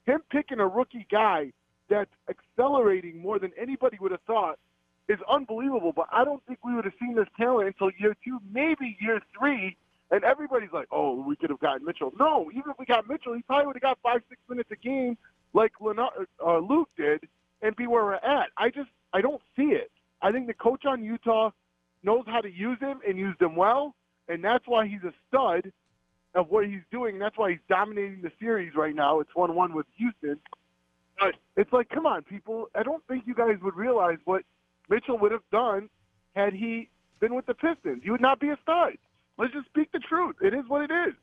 him picking a rookie guy that's accelerating more than anybody would have thought is unbelievable. But I don't think we would have seen this talent until year 2, maybe year 3. And everybody's like, oh, we could have gotten Mitchell. No, even if we got Mitchell, he probably would have got 5-6 minutes a game like Luke did and be where we're at. I don't see it. I think the coach on Utah knows how to use him and used him well, and that's why he's a stud of what he's doing. That's why he's dominating the series right now. It's 1-1 with Houston. But it's like, come on, people. I don't think you guys would realize what Mitchell would have done had he been with the Pistons. He would not be a stud. Let's just speak the truth. It is what it is.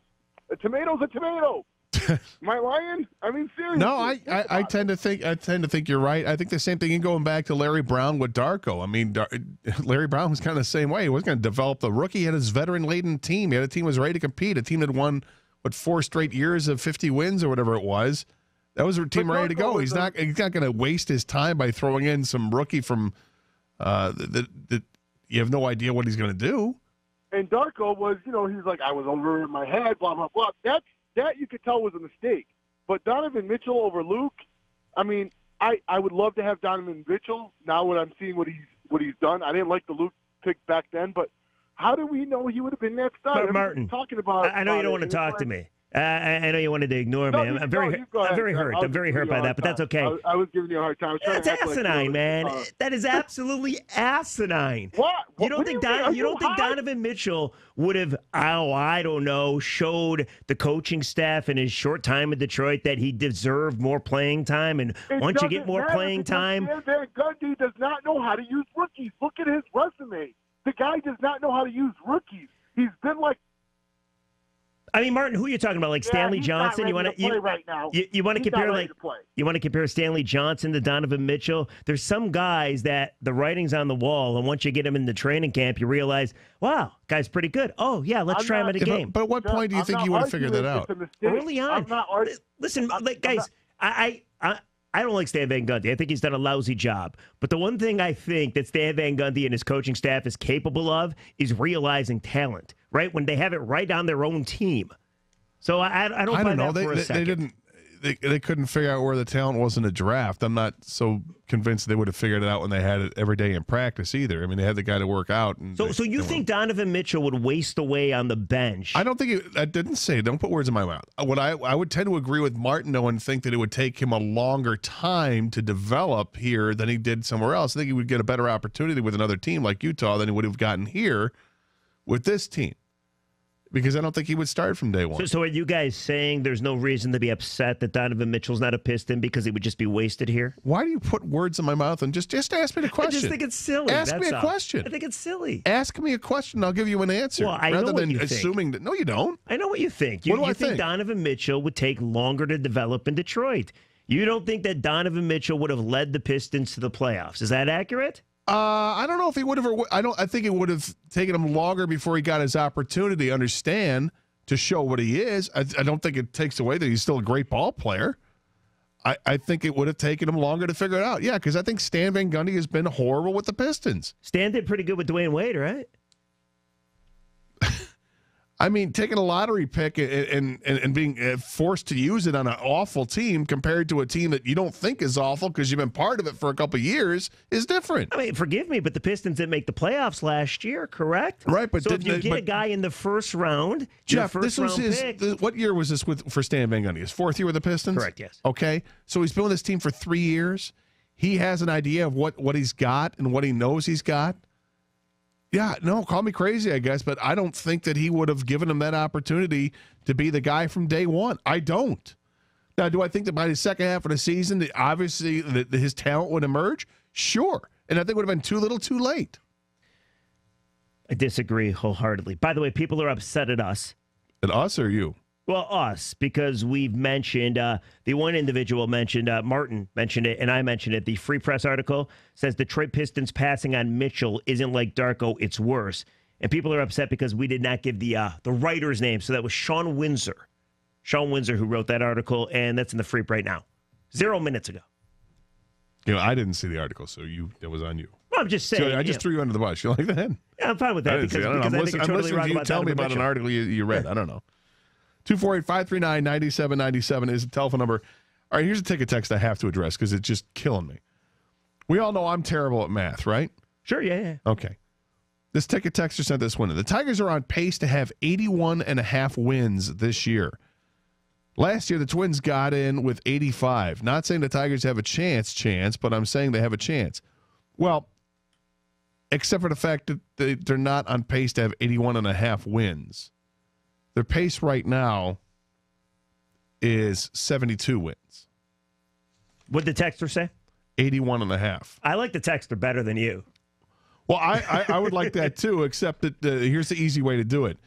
A tomato's a tomato. Am I lying? I mean, seriously. No, I tend to think you're right. I think the same thing. Going back to Larry Brown with Darko. I mean, Larry Brown was kind of the same way. He wasn't going to develop the rookie. He had his veteran-laden team. He had a team that was ready to compete. A team that won 4 straight years of 50 wins or whatever it was. That was a team ready to go. He's not going to waste his time by throwing in some rookie from that you have no idea what he's going to do. And Darko was, he's like, I was over in my head, blah, blah, blah. That you could tell was a mistake. But Donovan Mitchell over Luke, I mean, I would love to have Donovan Mitchell now when I'm seeing what he's done. I didn't like the Luke pick back then, but how do we know he would have been that stud? Martin, talking about I know you don't want to talk to me. I know you wanted to ignore me. I'm very hurt. I'm very hurt by that, but that's okay. I was giving you a hard time. That's asinine, man. That is absolutely asinine. What? You don't think Donovan Mitchell would have, I don't know, showed the coaching staff in his short time in Detroit that he deserved more playing time? And once you get more playing time, Stan Van Gundy does not know how to use rookies. Look at his resume. The guy does not know how to use rookies. He's been like. I mean, Martin, who are you talking about? Like Stanley Johnson? You want to compare Stanley Johnson to Donovan Mitchell? There's some guys that the writing's on the wall, and once you get him in the training camp, you realize, wow, guy's pretty good. Oh yeah, let's try him at a game. But at what point do you think you would have figured that out? Early on. Listen, guys, I don't like Stan Van Gundy. I think he's done a lousy job. But the one thing I think that Stan Van Gundy and his coaching staff is capable of is realizing talent, right? When they have it right on their own team. So I don't buy that for a second. They couldn't figure out where the talent was in the draft. I'm not so convinced they would have figured it out when they had it every day in practice either. I mean, they had the guy to work out. So you think Donovan Mitchell would waste away on the bench? I don't think I didn't say. Don't put words in my mouth. What I would tend to agree with Martin, though, and think that it would take him a longer time to develop here than he did somewhere else. I think he would get a better opportunity with another team like Utah than he would have gotten here with this team. Because I don't think he would start from day one. So are you guys saying there's no reason to be upset that Donovan Mitchell's not a Piston because he would just be wasted here? Why do you put words in my mouth and just ask me the question? I just think it's silly. Ask me a question. I think it's silly. Ask me a question. I'll give you an answer. Well, I know rather what than you assuming think. that. No, you don't. I know what you think. What do I think Donovan Mitchell would take longer to develop in Detroit. You don't think that Donovan Mitchell would have led the Pistons to the playoffs. Is that accurate? I don't know if he would have. I think it would have taken him longer before he got his opportunity to understand, to show what he is. I don't think it takes away that he's still a great ball player. I think it would have taken him longer to figure it out. Yeah, because I think Stan Van Gundy has been horrible with the Pistons. Stan did pretty good with Dwayne Wade, right? I mean, taking a lottery pick and being forced to use it on an awful team compared to a team that you don't think is awful because you've been part of it for a couple of years is different. I mean, forgive me, but the Pistons didn't make the playoffs last year, correct? Right, but so if you get a guy in the first round, Jeff, what year was this for Stan Van Gundy? His 4th year with the Pistons? Correct, yes. Okay, so he's been with this team for 3 years. He has an idea of what he's got and what he knows he's got. Yeah, no, call me crazy, I guess, but I don't think that he would have given him that opportunity to be the guy from day one. I don't. Now, do I think that by the second half of the season, that obviously his talent would emerge? Sure. And I think it would have been too little too late. I disagree wholeheartedly. By the way, people are upset at us. At us or you? Well, us, because we've mentioned, the one individual mentioned, Martin mentioned it, and I mentioned it. The Free Press article says Detroit Pistons passing on Mitchell isn't like Darko, it's worse. And people are upset because we did not give the writer's name. So that was Sean Windsor. Sean Windsor who wrote that article, and that's in the Free right now. 0 minutes ago. I didn't see the article, so that was on you. Well, I'm just saying. So I just threw you under the bus. You like that? Yeah, I'm fine with that. Because I'm listening to you tell me about an article you read. I don't know. 248-539-9797 is the telephone number. All right, here's a ticket text I have to address because it's just killing me. We all know I'm terrible at math, right? Sure, yeah. Okay. This ticket texter sent this one in. The Tigers are on pace to have 81.5 wins this year. Last year, the Twins got in with 85. Not saying the Tigers have a chance, but I'm saying they have a chance. Well, except for the fact that they're not on pace to have 81.5 wins. Their pace right now is 72 wins. What'd the texter say? 81.5. I like the texter better than you. Well, I would like that too, except that here's the easy way to do it.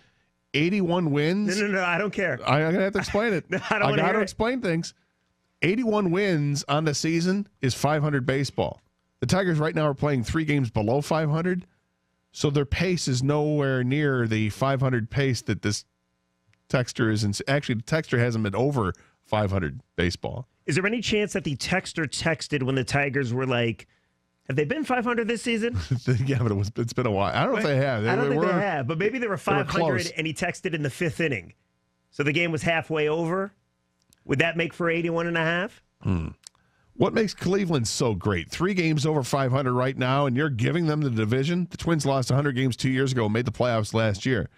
81 wins. No, I don't care. I'm going to have to explain it. I got to explain things. 81 wins on the season is 500 baseball. The Tigers right now are playing 3 games below 500, so their pace is nowhere near the 500 pace that this texter is. Actually, the texter hasn't been over 500 baseball. Is there any chance that the texter texted when the Tigers were like, have they been 500 this season? Yeah, but it's been a while. I don't know if they have. I don't think they have, but maybe they were 500 and he texted in the 5th inning. So the game was halfway over. Would that make for 81.5? What makes Cleveland so great? 3 games over 500 right now, and you're giving them the division? The Twins lost 100 games 2 years ago and made the playoffs last year.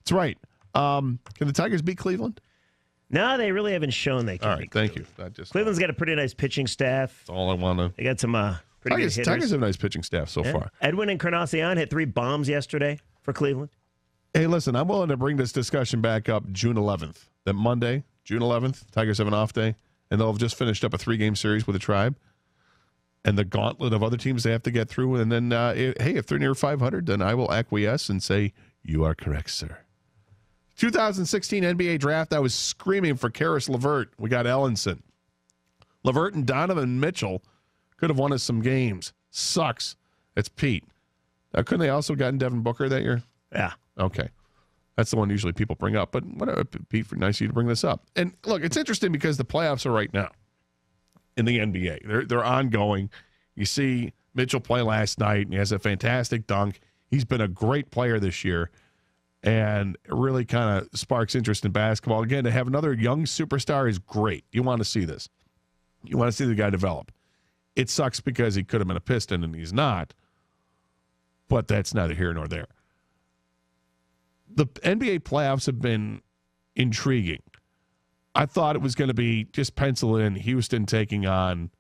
That's right. Can the Tigers beat Cleveland? No, they really haven't shown they can. All right, thank you. Cleveland's got a pretty nice pitching staff. That's all I want to. They got some pretty good hitters. Tigers have a nice pitching staff so far. Edwin Encarnacion hit 3 bombs yesterday for Cleveland. Hey, listen, I'm willing to bring this discussion back up June 11th. That Monday, June 11th, Tigers have an off day, and they'll have just finished up a 3-game series with the Tribe. And the gauntlet of other teams they have to get through. And then, if they're near 500, then I will acquiesce and say, you are correct, sir. 2016 NBA draft, I was screaming for Karis LeVert. We got Ellenson. LeVert and Donovan Mitchell could have won us some games. Sucks. It's Pete. Now, couldn't they also gotten Devin Booker that year? Yeah. Okay. That's the one usually people bring up. But whatever, Pete, nice of you to bring this up. And look, it's interesting because the playoffs are right now in the NBA. They're ongoing. You see Mitchell play last night, and he has a fantastic dunk. He's been a great player this year. And it really kind of sparks interest in basketball. Again, to have another young superstar is great. You want to see this. You want to see the guy develop. It sucks because he could have been a Piston, and he's not. But that's neither here nor there. The NBA playoffs have been intriguing. I thought it was going to be just pencil in Houston taking on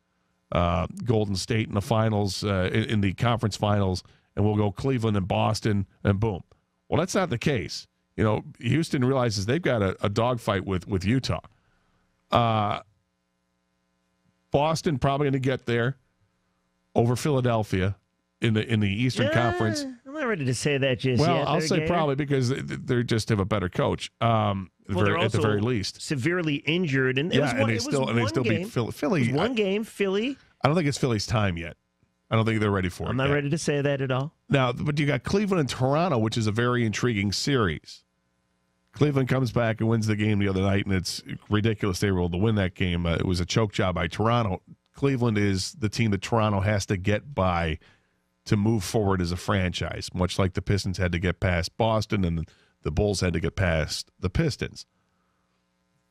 Golden State in the finals, in the conference finals, and we'll go Cleveland and Boston, and boom. Well, that's not the case. You know, Houston realizes they've got a dogfight with Utah. Boston probably going to get there over Philadelphia in the Eastern Conference. I'm not ready to say that just yet. Well, I'll say probably because they just have a better coach. They're at the very least severely injured, and they still beat Philly. It was one game, Philly. I don't think it's Philly's time yet. I don't think they're ready for it. I'm not ready to say that at all. Now, but you got Cleveland and Toronto, which is a very intriguing series. Cleveland comes back and wins the game the other night, and it's ridiculous they were able to win that game. It was a choke job by Toronto. Cleveland is the team that Toronto has to get by to move forward as a franchise, much like the Pistons had to get past Boston and the Bulls had to get past the Pistons.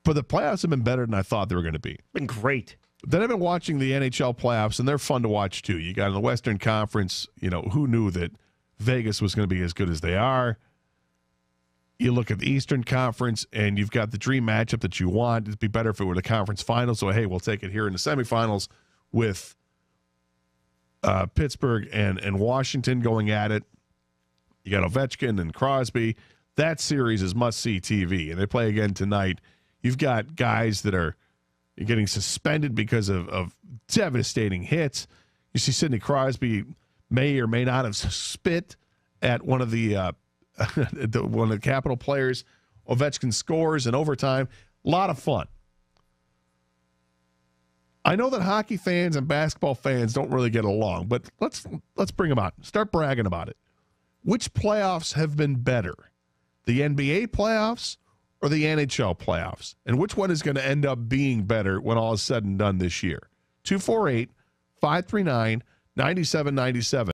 But the playoffs have been better than I thought they were going to be. Been great. Then I've been watching the NHL playoffs, and they're fun to watch, too. You got in the Western Conference, who knew that Vegas was going to be as good as they are? You look at the Eastern Conference, and you've got the dream matchup that you want. It'd be better if it were the conference finals. So, hey, we'll take it here in the semifinals with Pittsburgh and Washington going at it. You got Ovechkin and Crosby. That series is must-see TV, and they play again tonight. You've got guys that are getting suspended because of devastating hits. You see Sidney Crosby may or may not have spit at one of the one of the Capital players. Ovechkin scores in overtime. A lot of fun. I know that hockey fans and basketball fans don't really get along, but let's bring them out. Start bragging about it. Which playoffs have been better? The NBA playoffs or the NHL playoffs? And which one is going to end up being better when all is said and done this year? 248-539-9797.